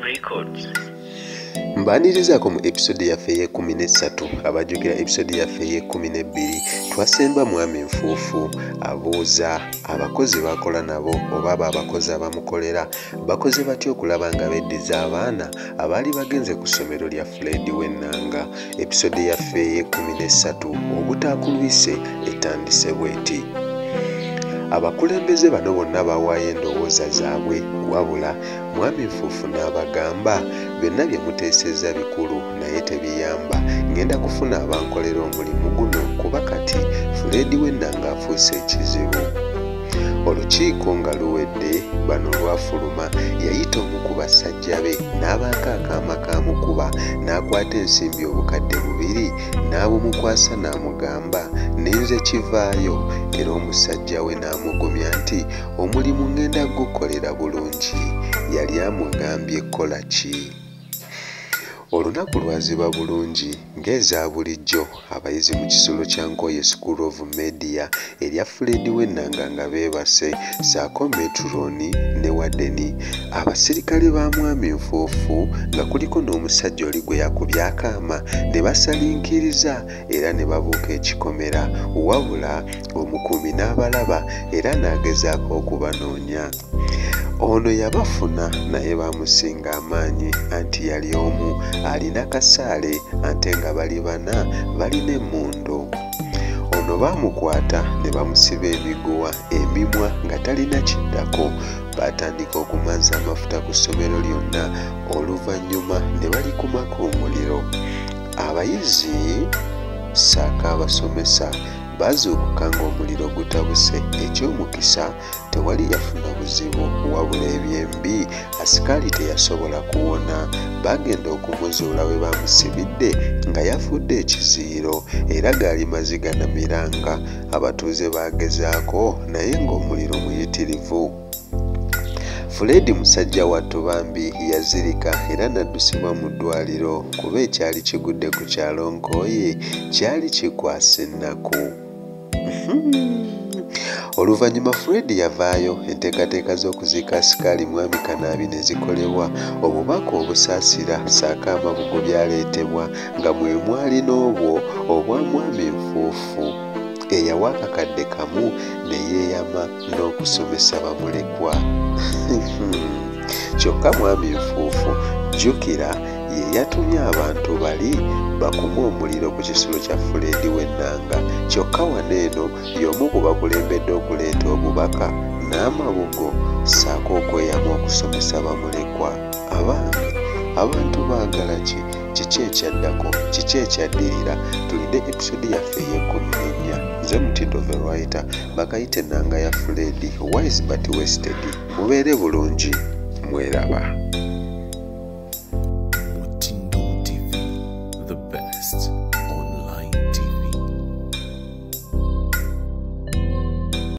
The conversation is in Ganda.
Records. Mbanirizaako mu episode yaffe ey'e13 abajjukira episode yaffe ey'e12 twasemba mwami Nfuufu abuuza abakozi bakola nabo oba abo abakozi abamukolera bakoze batya okulaba nga beddiza abaana abaali bagenze ku ssomero lya Fred w'Ennanga. Episode yaffe ey'e13 obutaakulwise etandise bw'eti. Abakulembeze bano bonna bawaayo endowooza zaabwe wabula mwami Nfuufu n'abagamba byonna bye muteesezza bikulu naye tebiyamba, ngenda kufuna abankolera omulimu guno kuba kati Fred w'Ennanga afuuse ekizibu. Olukiiko nga luwedde bano lwafuluma yayita omu ku basajja be n'abaako akaama kaamukuba n'akwata ensimbi obukadde 2 n'abumukwasa n'amugamba nenze kivaayo, era omusajja we n'amugumya nti omulimu ngenda gukolera bulungi. Yali amugambye kola ki? Olunaku lwaziba bulungi ng'eza bulijjo abayizi mu kisulo kya Nkoye School of Media erya Fred w'Ennanga nga beebase saako metroni ne wadeni abasirikale ba mwami Nfuufu nga kuliko n'omusajja oli gwe yakubye akaama ne basalinkiriza era ne babuuka ekikomera, wabula omukuumi n'abalaba era n'agezaako okubanoonya. Ono yabafuna naye bamusinga amaanyi anti yali omu alina kasaale ate nga bali 4 balina emmundu. Ono baamukwata ne bamusiba emiguwa emimwa nga talina kiddako. Baatandika okumanza amafuta ku ssomero lyonna, oluvannyuma ne balikumako omuliro. Abayizi ssaako abasomesa baazuukuka ng'omuliro gutabuse. Eky'omukisa tewali yafuna buzibu, wabula ebyembi asikaali teyasobola kuwona. Baagenda okumuzuula we bamusibidde nga yafudde ekiziiro era gaali maziga na miranga. Abatuuze baagezaako naye ng'omuliro muyitirivu. Fred musajja wattu bambi yazirika era n'addusibwa mu ddwaliro kuba ekyali kigudde ku kyalo Nkoye kyali kikwasa ennaku. Oluvannyuma Fred yavaayo, enteekateeka z'okuziika asikaali mwami Kanaabi ne zikolebwa, obubaka obusaasira ssaako amabugo byaleetebwa nga mwe mwali n'obwo obwa mwami Nfuufu eyawa akakadde kamu ne yeeyama n'okusomesa bamulekwa. Kyokka mwami Nfuufu jjukira ye yatumye abantu bali bakume omuliro ku kisulo kya Fred w'Ennanga. Kyokka wano eno y'omu ku bakulembedde okuleeta obubaka n'amabugo ssaako okweyama okusomesa bamulekwa. Abange abantu baagala ki? Kiki ekyaddako? Kiki ekyaddirira? Tulidde episode yaffe ey'e14. Nze Mutindo the Writer, bakayita ennanga ya Fred, wise but wasted. Mubeere bulungi, mweraba.